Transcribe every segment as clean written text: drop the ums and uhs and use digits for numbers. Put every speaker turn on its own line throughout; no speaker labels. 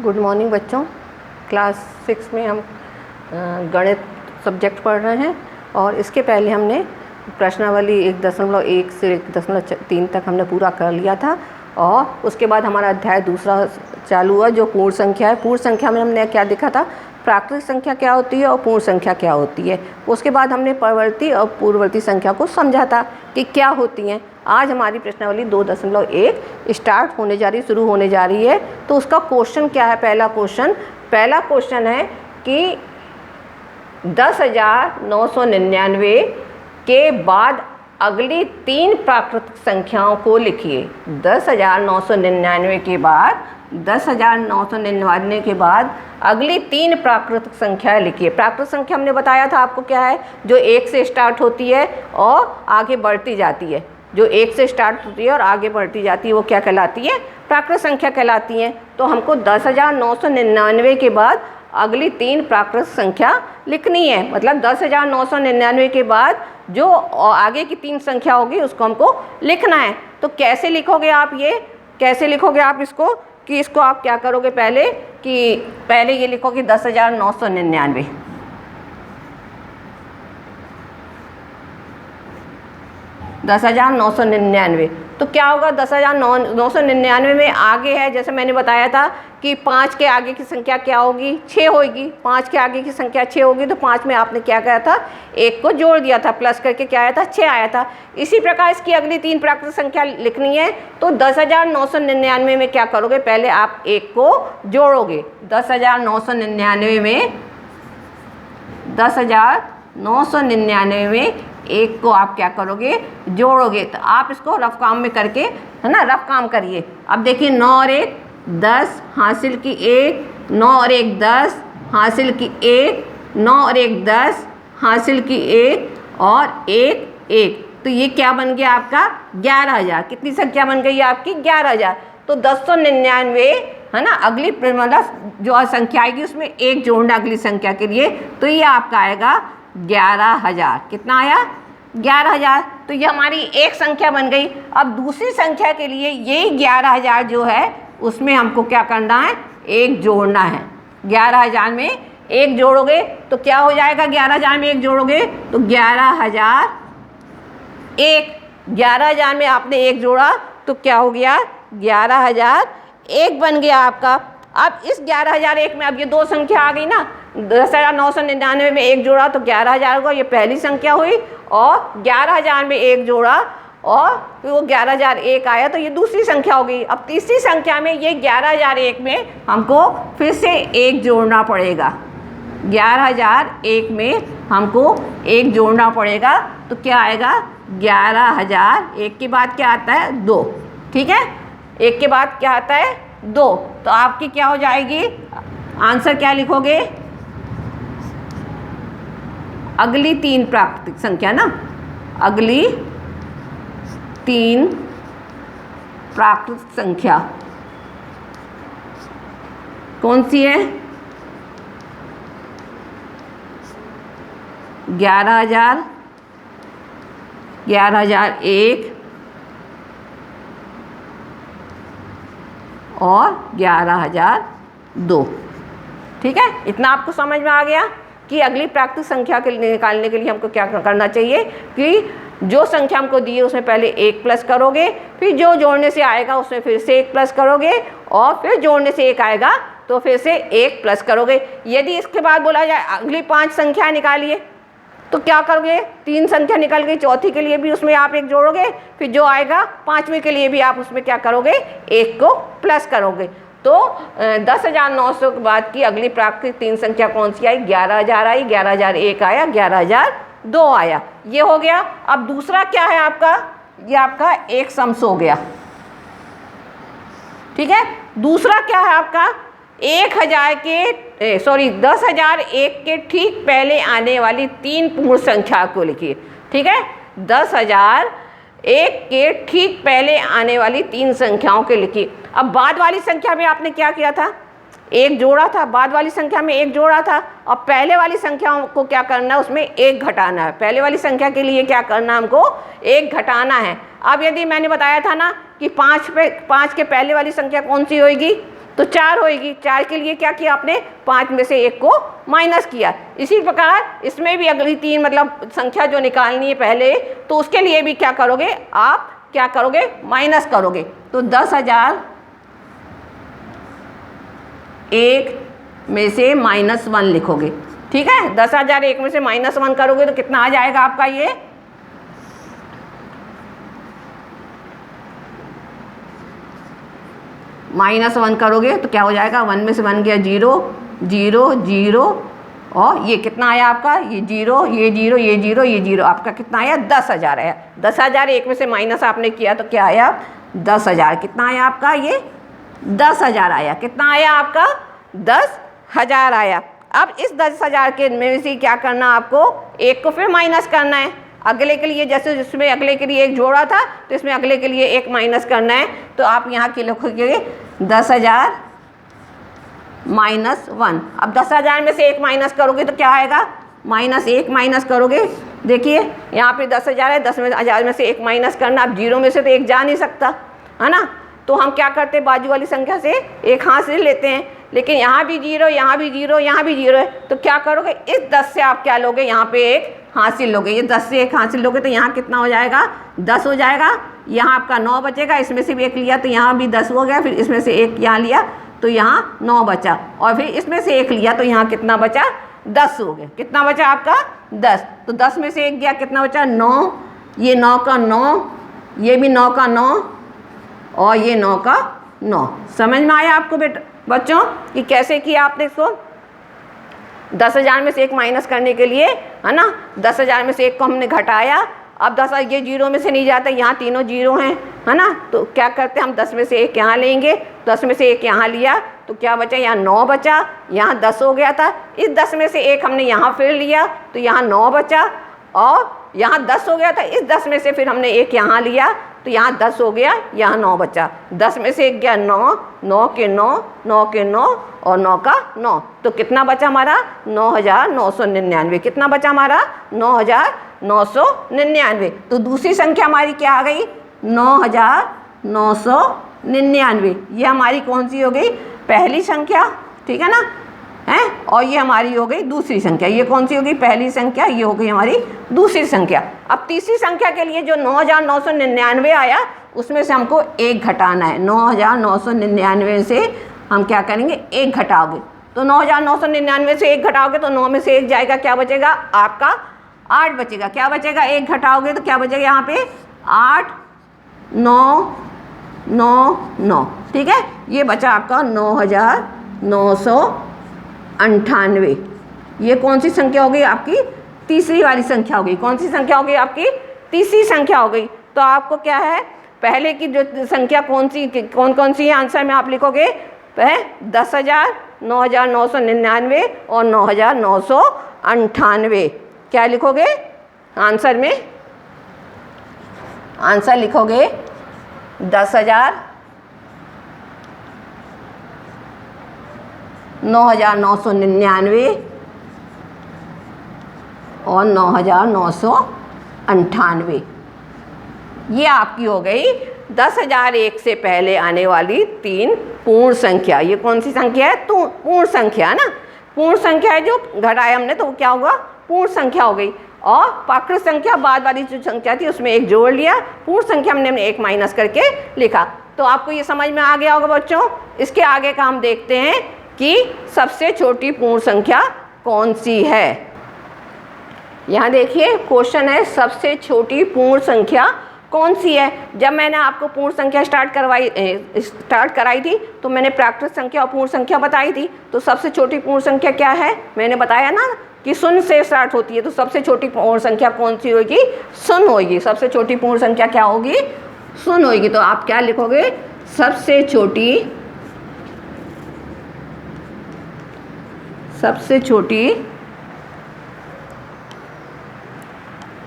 Good morning बच्चों। Class 6 में हम गणित सब्जेक्ट पढ़ रहे हैं और इसके पहले हमने प्रश्नावली 1.1 से 1.3 तक हमने पूरा कर लिया था और उसके बाद हमारा अध्याय दूसरा चालू हुआ जो पूर्ण संख्या है। पूर्ण संख्या में हमने क्या देखा था, प्राकृतिक संख्या क्या होती है और पूर्ण संख्या क्या होती है। उसके बाद हमने परवर्ती और पूर्ववर्ती संख्या को समझा था कि क्या होती हैं। आज हमारी प्रश्नावली 2.1 स्टार्ट होने जा रही, शुरू होने जा रही है। तो उसका क्वेश्चन क्या है? पहला क्वेश्चन है कि 10,999 के बाद अगली 3 प्राकृतिक संख्याओं को लिखिए। 10,999 के बाद 10,999 के बाद अगली 3 प्राकृतिक संख्या लिखिए। प्राकृतिक संख्या हमने बताया था आपको क्या है, जो 1 से स्टार्ट होती है और आगे बढ़ती जाती है। जो 1 से स्टार्ट होती है और आगे बढ़ती जाती है वो क्या कहलाती है? प्राकृतिक संख्या कहलाती है। तो हमको 10,999 के बाद अगली 3 प्राकृतिक संख्या लिखनी है। मतलब 10,999 के बाद जो आगे की 3 संख्या होगी उसको हमको लिखना है। तो कैसे लिखोगे आप इसको कि इसको आप क्या करोगे? पहले ये लिखोगे 10,999। तो क्या होगा? 10,999 में आगे है, जैसे मैंने बताया था कि 5 के आगे की संख्या क्या होगी? 6 होगी। 5 के आगे की संख्या 6 होगी तो 5 में आपने क्या किया था? 1 को जोड़ दिया था, प्लस करके क्या आया था? 6 आया था। इसी प्रकार इसकी अगली 3 प्राकृतिक संख्या लिखनी है। तो 10,999 में क्या करोगे? पहले आप 1 को जोड़ोगे। 10,999 में 1 को आप क्या करोगे? जोड़ोगे। तो आप इसको रफ काम में करके, है ना, रफ काम करिए। अब देखिए 9 और 1 10 हासिल की 1, 9 और 1 10 हासिल की 1, 9 और 1 10 हासिल की 1 और 1 1। तो ये क्या बन गया आपका? 11,000। कितनी संख्या बन गई आपकी? 11,000। तो 10,999, है ना, अगली मतलब जो संख्या आएगी उसमें 1 जोड़ना अगली संख्या के लिए। तो ये आपका आएगा 11,000। कितना आया? 11,000। तो ये हमारी एक संख्या बन गई। अब दूसरी संख्या के लिए ये 11,000 जो है उसमें हमको क्या करना है? 1 जोड़ना है। 11,000 में 1 जोड़ोगे तो क्या हो जाएगा? 11,000 में 1 जोड़ोगे तो 11,001 में आपने 1 जोड़ा तो क्या हो गया? 11,001 बन गया आपका। अब इस 11,001 में अब ये 2 संख्या आ गई ना। 10,999 में 1 जोड़ा तो 11,000 होगा, ये पहली संख्या हुई। और 11,000 में 1 जोड़ा और फिर वो 11,001 आया तो ये दूसरी संख्या हो गई। अब तीसरी संख्या में ये 11,001 में हमको फिर से 1 जोड़ना पड़ेगा। 11,001 में हमको 1 जोड़ना पड़ेगा तो क्या आएगा? 11,001 के बाद क्या आता है? 2। ठीक है, 1 के बाद क्या आता है? 2। तो आपकी क्या हो जाएगी? आंसर क्या लिखोगे? अगली 3 प्राकृतिक संख्या ना, अगली 3 प्राकृतिक संख्या कौन सी है? 11,000, 11,001 और 11,002। ठीक है, इतना आपको समझ में आ गया कि अगली प्राकृतिक संख्या के निकालने के लिए हमको क्या करना चाहिए कि जो संख्या हमको दी है उसमें पहले 1 प्लस करोगे, फिर जो जोड़ने से आएगा उसमें फिर से 1 प्लस करोगे और फिर जोड़ने से 1 आएगा तो फिर से 1 प्लस करोगे। यदि इसके बाद बोला जाए अगली 5 संख्या निकालिए तो क्या करोगे? 3 संख्या निकल गई, चौथी के लिए भी उसमें आप 1 जोड़ोगे, फिर जो आएगा 5वीं के लिए भी आप उसमें क्या करोगे? 1 को प्लस करोगे। तो 10,900 के बाद की अगली प्राकृतिक 3 संख्या कौन सी आई? 11,000 आई, 11,001 आया, 11,002 आया। ये हो गया। अब दूसरा क्या है आपका? ये आपका एक सम्स हो गया। ठीक है, दूसरा क्या है आपका? 10,001 के ठीक पहले आने वाली 3 पूर्ण संख्या को लिखिए। ठीक है, 10,001 के ठीक पहले आने वाली 3 संख्याओं के लिखिए। अब बाद वाली संख्या में आपने क्या किया था? 1 जोड़ा था। बाद वाली संख्या में 1 जोड़ा था और पहले वाली संख्याओं को क्या करना है? उसमें 1 घटाना है। पहले वाली संख्या के लिए क्या करना है? हमको 1 घटाना है। अब यदि मैंने बताया था ना कि 5 के पहले वाली संख्या कौन सी होगी? तो 4 होएगी। 4 के लिए क्या किया आपने, 5 में से 1 को माइनस किया। इसी प्रकार इसमें भी अगली 3 मतलब संख्या जो निकालनी है पहले, तो उसके लिए भी क्या करोगे आप, क्या करोगे, माइनस करोगे। तो 10,001 में से -1 लिखोगे, ठीक है। 10,001 में से -1 करोगे तो कितना आ जाएगा आपका, ये -1 करोगे तो क्या हो जाएगा, 1 में से 1 गया 0, 0, 0 और ये कितना आया आपका, ये 0, ये 0, ये 0, ये 0, आपका कितना आया, 10,000 आया। 10,001 में से माइनस आपने किया तो क्या आया, 10,000। कितना आया आपका, ये 10,000 आया। कितना आया आपका, 10,000 आया। अब इस 10,000 के में से क्या करना आपको, 1 को फिर माइनस करना है अगले के लिए। जैसे जिसमें अगले के लिए 1 जोड़ा था तो इसमें अगले के लिए 1 माइनस करना है। तो आप यहाँ के लिखोगे 10,000 -1। अब 10,000 में से 1 माइनस करोगे तो क्या आएगा, -1 माइनस करोगे। देखिए यहाँ पे 10,000 है, 10,000 में से 1 माइनस करना। अब 0 में से तो 1 जा नहीं सकता है ना, तो हम क्या करते हैं, बाजू वाली संख्या से 1 हाथ से लेते हैं। लेकिन यहाँ भी 0, यहाँ भी 0, यहाँ भी 0 है, तो क्या करोगे, इस 10 से आप क्या लोगे, यहाँ पे 1 हासिल लोगे। ये 10 से 1 हासिल लोगे तो यहाँ कितना हो जाएगा, 10 हो जाएगा। यहाँ आपका 9 बचेगा, इसमें से भी 1 लिया तो यहाँ भी 10 हो गया, फिर इसमें से 1 यहाँ लिया तो यहाँ 9 बचा, और फिर इसमें से 1 लिया तो यहाँ कितना बचा, 10 हो गया। कितना बचा आपका, 10। तो 10 में से 1 गया, कितना बचा, 9। ये 9 का 9, ये भी 9 का 9 और ये 9 का 9। समझ में आया आपको बेटा बच्चों कि कैसे किया आपने इसको। 10,000 में से 1 माइनस करने के लिए, है ना, 10,000 में से 1 को हमने घटाया। अब 10 ये 0 में से नहीं जाता, यहाँ तीनों 0 हैं, है ना, तो क्या करते हैं हम, 10 में से 1 यहाँ लेंगे। 10 में से 1 यहाँ लिया तो क्या बचा, यहाँ 9 बचा, यहाँ 10 हो गया था। इस 10 में से 1 हमने यहाँ फिर लिया तो यहाँ 9 बचा, और यहाँ 10 हो गया था। इस 10 में से फिर हमने 1 यहाँ लिया तो यहाँ 10 हो गया, यहाँ 9 बचा। 10 में से 1 गया 9, 9 के 9, 9 के 9 और 9 का 9, तो कितना बचा हमारा, 9,999। कितना बचा हमारा, 9,999। तो दूसरी संख्या हमारी क्या आ गई, 9,999। ये हमारी कौन सी हो गई, पहली संख्या, ठीक है ना, हैं, और ये हमारी हो गई दूसरी संख्या। ये कौन सी हो गई, पहली संख्या, ये हो गई हमारी दूसरी संख्या। अब तीसरी संख्या के लिए जो 9,999 आया उसमें से हमको 1 घटाना है। 9,999 से हम क्या करेंगे, 1 घटाओगे तो 9,999 से 1 घटाओगे तो 9 में से 1 जाएगा, क्या बचेगा आपका, 8 बचेगा। क्या बचेगा, 1 घटाओगे तो क्या बचेगा, यहाँ पे 8, 9, 9, 9, ठीक है। ये बचा आपका 9,998। ये कौन सी संख्या हो गई आपकी, तीसरी वाली संख्या हो गई। कौन सी संख्या हो गई आपकी, तीसरी संख्या हो गई। तो आपको क्या है, पहले की जो संख्या कौन कौन सी है, आंसर में आप लिखोगे 10,000, 9,999 और 9,998। क्या लिखोगे आंसर में, आंसर लिखोगे 10,000, 9,999 और 9,998। ये आपकी हो गई 10,001 से पहले आने वाली 3 पूर्ण संख्या। ये कौन सी संख्या है, तो पूर्ण संख्या है ना, पूर्ण संख्या है। जो घटाया हमने तो वो क्या हुआ, पूर्ण संख्या हो गई। और प्राकृत संख्या बाद वाली जो संख्या थी उसमें 1 जोड़ लिया, पूर्ण संख्या हमने 1 माइनस करके लिखा। तो आपको ये समझ में आ गया होगा बच्चों। इसके आगे का हम देखते हैं कि सबसे छोटी पूर्ण संख्या कौन सी है। यहाँ देखिए क्वेश्चन है, सबसे छोटी पूर्ण संख्या कौन सी है। जब मैंने आपको पूर्ण संख्या स्टार्ट कराई थी तो मैंने प्राकृत संख्या और पूर्ण संख्या बताई थी। तो सबसे छोटी पूर्ण संख्या क्या है, मैंने बताया ना कि शून्य से स्टार्ट होती है। तो सबसे छोटी पूर्ण संख्या कौन सी होगी, शून्य होगी। सबसे छोटी पूर्ण संख्या क्या होगी, शून्य होगी। तो आप क्या लिखोगे, सबसे छोटी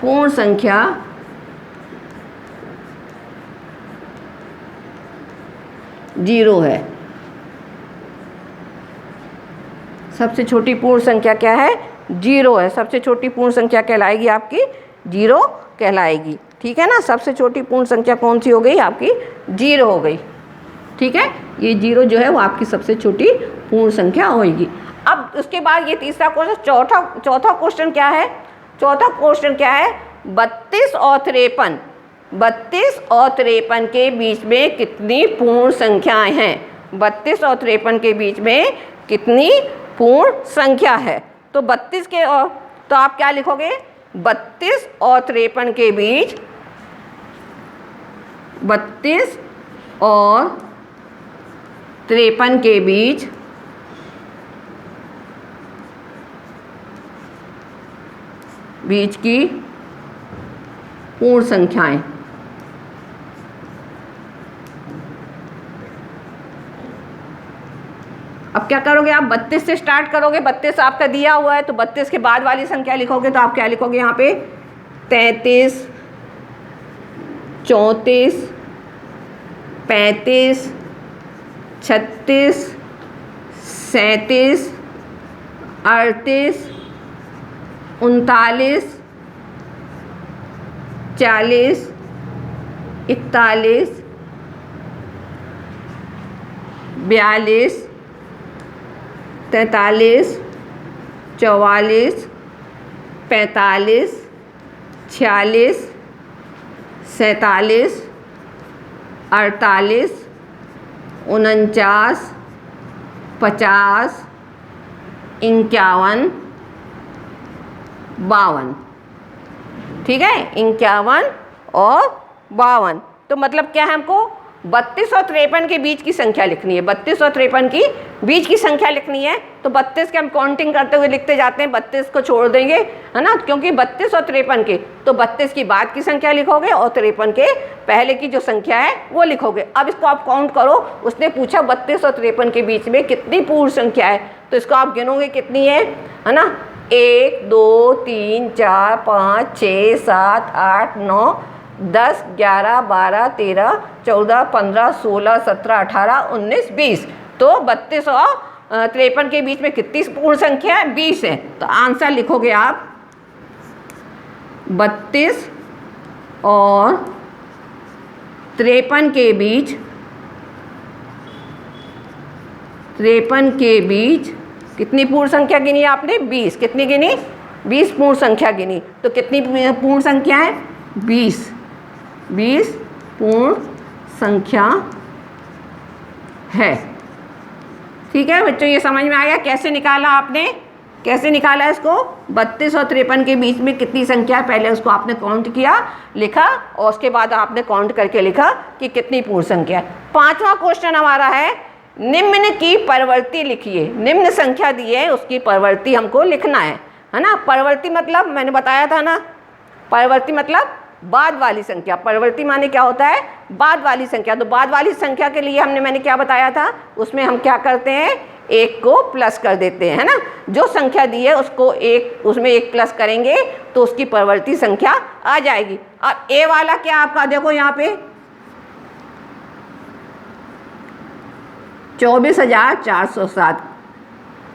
पूर्ण संख्या जीरो है। सबसे छोटी पूर्ण संख्या क्या है, 0 है। सबसे छोटी पूर्ण संख्या कहलाएगी आपकी 0 कहलाएगी, ठीक है ना। सबसे छोटी पूर्ण संख्या कौन सी हो गई आपकी, 0 हो गई। ठीक है, ये 0 जो है वो आपकी सबसे छोटी पूर्ण संख्या होगी। अब उसके बाद ये तीसरा क्वेश्चन, चौथा क्वेश्चन क्या है? चौथा क्वेश्चन क्या है? 32 और 53, 32 और 53 के बीच में कितनी पूर्ण संख्याएं हैं? 32 और 53 के बीच में कितनी पूर्ण संख्या है? तो 32 के और, तो आप क्या लिखोगे? 32 और 53 के बीच, 32 और 53 के बीच की पूर्ण संख्याएं। अब क्या करोगे आप? 32 से स्टार्ट करोगे, 32 आपका दिया हुआ है तो 32 के बाद वाली संख्या लिखोगे, तो आप क्या लिखोगे यहाँ पे? 33, 34, 35, 36, 37, 38, 39, 40, 41, 42, 43, 44, 45, 46, 47, 48, 49, 50, 51, 52। ठीक है, 51 और 52। तो मतलब क्या है? हमको 32 और 53 के बीच की संख्या लिखनी है। 32 और 53 की बीच की संख्या लिखनी है, तो 32 के हम काउंटिंग करते हुए लिखते जाते हैं, 32 को छोड़ देंगे, है ना, क्योंकि 32 और 53 के, तो 32 की बाद की संख्या लिखोगे और 53 के पहले की जो संख्या है वो लिखोगे। अब इसको आप काउंट करो। उसने पूछा 32 और 53 के बीच में कितनी पूर्ण संख्या है, तो इसको आप गिनोगे कितनी है ना? 1, 2, 3, 4, 5, 6, 7, 8, 9, 10, 11, 12, 13, 14, 15, 16, 17, 18, 19, 20। तो 32 और 53 के बीच में कितनी पूर्ण संख्या है? 20 है। तो आंसर लिखोगे आप 32 और 53 के बीच, 53 के बीच कितनी पूर्ण संख्या गिनी आपने? 20। कितनी गिनी? 20 पूर्ण संख्या गिनी। तो कितनी पूर्ण संख्या है? 20 पूर्ण संख्या है। ठीक है बच्चों, ये समझ में आ गया कैसे निकाला आपने? कैसे निकाला इसको? 32 और 53 के बीच में कितनी संख्या है, पहले उसको आपने काउंट किया, लिखा, और उसके बाद आपने काउंट करके लिखा कि कितनी पूर्ण संख्या है। पांचवा क्वेश्चन हमारा है, निम्न की परवर्ती लिखिए। निम्न संख्या दी है, उसकी परवर्ती हमको लिखना है ना। परवर्ती मतलब मैंने बताया था ना, परवर्ती मतलब बाद वाली संख्या। परवर्ती माने क्या होता है? बाद वाली संख्या। तो बाद वाली संख्या के लिए मैंने क्या बताया था? उसमें हम क्या करते हैं? 1 को प्लस कर देते हैं, है ना। जो संख्या दी है उसको उसमें 1 प्लस करेंगे तो उसकी परवर्ती संख्या आ जाएगी। अब ए वाला क्या आपका, देखो यहाँ पे 24,407,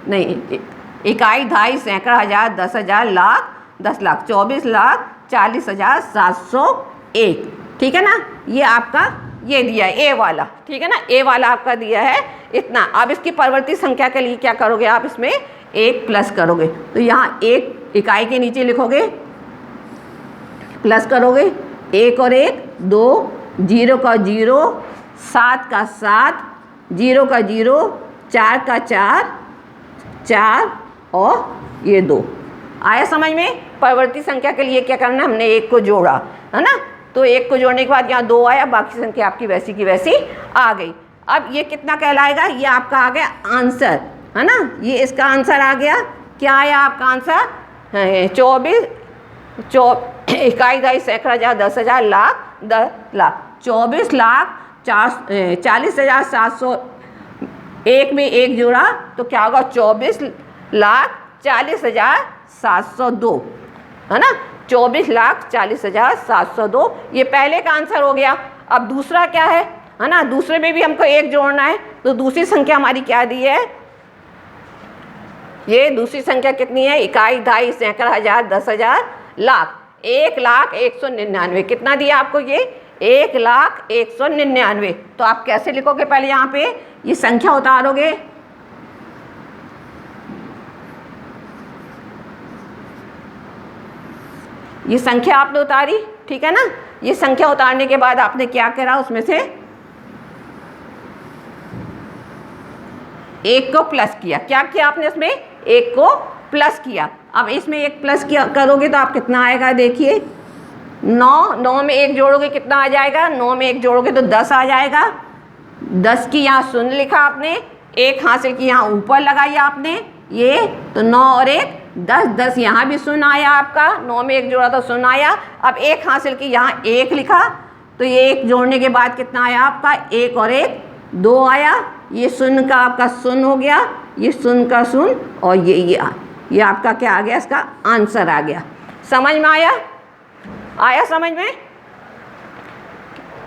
नहीं, इकाई, दहाई, सैकड़ा, हजार, 10,000, लाख, 10 लाख, 24,40,701। ठीक है ना, ये आपका ये दिया है ए वाला। ठीक है ना, ए वाला आपका दिया है इतना। अब इसकी परवर्ती संख्या के लिए क्या करोगे आप? इसमें 1 प्लस करोगे। तो यहाँ 1 इकाई के नीचे लिखोगे, प्लस करोगे, 1 और 1 2, 0 का 0, 7 का 7, 0 का 0, 4 का 4, 4 और ये 2। आया समझ में? परवर्ती संख्या के लिए क्या करना, हमने 1 को जोड़ा, है ना। तो 1 को जोड़ने के बाद यहाँ 2 आया, बाकी संख्या आपकी वैसी की वैसी आ गई। अब ये कितना कहलाएगा? ये आपका आ गया आंसर, है ना। ये इसका आंसर आ गया। क्या आया आपका आंसर? 24, इकाई, दहाई, सैकड़ा, हजार, 10,000, लाख, 10 लाख, 24,40,700। 1 में 1 जोड़ा तो क्या होगा? 24,40,702, है ना। 24,40,702 ये पहले का आंसर हो गया। अब दूसरा क्या है ना, दूसरे में भी हमको 1 जोड़ना है। तो दूसरी संख्या हमारी क्या दी है? ये दूसरी संख्या कितनी है? इकाई, दहाई, सैकड़ा, हजार, 10,000, लाख, 1,01,99। कितना दिया आपको? ये 1,01,99। तो आप कैसे लिखोगे, पहले यहाँ पे ये संख्या उतारोगे, ये संख्या आपने उतारी, ठीक है ना। ये संख्या उतारने के बाद आपने क्या करा, उसमें से 1 को प्लस किया। क्या किया आपने, उसमें 1 को प्लस किया। अब इसमें 1 प्लस किया करोगे तो आप कितना आएगा, देखिए 9, 9 में 1 जोड़ोगे कितना आ जाएगा, 9 में 1 जोड़ोगे तो 10 आ जाएगा। 10 की यहाँ शून्य लिखा आपने, 1 हासिल की यहाँ ऊपर लगाई आपने ये, तो 9 और 1 10, 10 यहाँ भी शून्य आया आपका, 9 में 1 जोड़ा तो शून्य आया। अब 1 हासिल की यहाँ 1 लिखा, तो ये 1 जोड़ने के बाद कितना आया आपका, 1 और 1 2 आया। ये शून्य का आपका शून्य हो गया, ये शून्य का शून्य, और ये आपका क्या आ गया, इसका आंसर आ गया। समझ में आया, आया समझ में।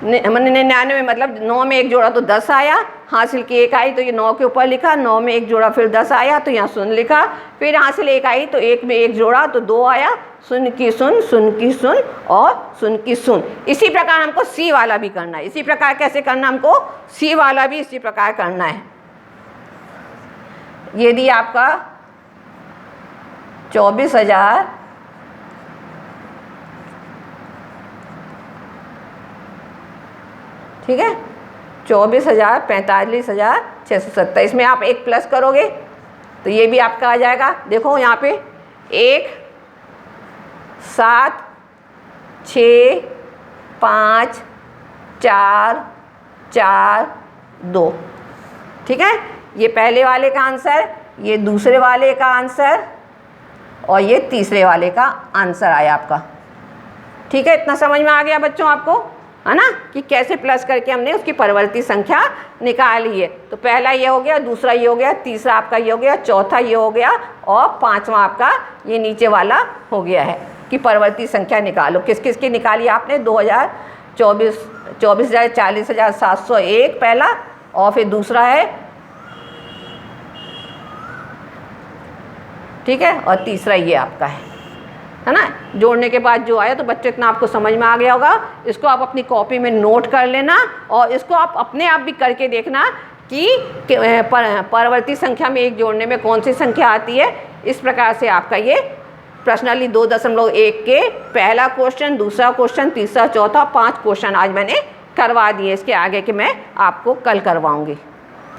99 मतलब 9 में 1 जोड़ा तो 10 आया, हासिल की 1 आई तो ये 9 के ऊपर लिखा, 9 में 1 जोड़ा फिर 10 आया तो यहाँ शून्य लिखा, फिर हासिल 1 आई तो 1 में 1 जोड़ा तो 2 आया, शून्य की शून्य, शून्य की शून्य और शून्य की शून्य। इसी प्रकार हमको सी वाला भी करना है। इसी प्रकार कैसे करना, हमको सी वाला भी इसी प्रकार करना है। यदि आपका 24,000 ठीक है, 24,000 45,670, इसमें आप 1 प्लस करोगे तो ये भी आपका आ जाएगा। देखो यहाँ पे 1 7 6 5 4 4 2, ठीक है। ये पहले वाले का आंसर, ये दूसरे वाले का आंसर और ये तीसरे वाले का आंसर आया आपका, ठीक है। इतना समझ में आ गया बच्चों आपको, है ना, कि कैसे प्लस करके हमने उसकी परिवर्ती संख्या निकाली है। तो पहला ये हो गया, दूसरा ये हो गया, तीसरा आपका ये हो गया, चौथा ये हो गया और पांचवा आपका ये नीचे वाला हो गया है कि परिवर्ती संख्या निकालो। किस किस की निकाली आपने, 2024 40,701 पहला, और फिर दूसरा है, ठीक है, और तीसरा ये आपका है ना। जोड़ने के बाद जो आया, तो बच्चों इतना आपको समझ में आ गया होगा। इसको आप अपनी कॉपी में नोट कर लेना और इसको आप अपने आप भी करके देखना कि परवर्ती संख्या में 1 जोड़ने में कौन सी संख्या आती है। इस प्रकार से आपका ये पर्सनली 2.1 के पहला क्वेश्चन, दूसरा क्वेश्चन, तीसरा, चौथा 5 क्वेश्चन आज मैंने करवा दिए। इसके आगे के मैं आपको कल करवाऊँगी।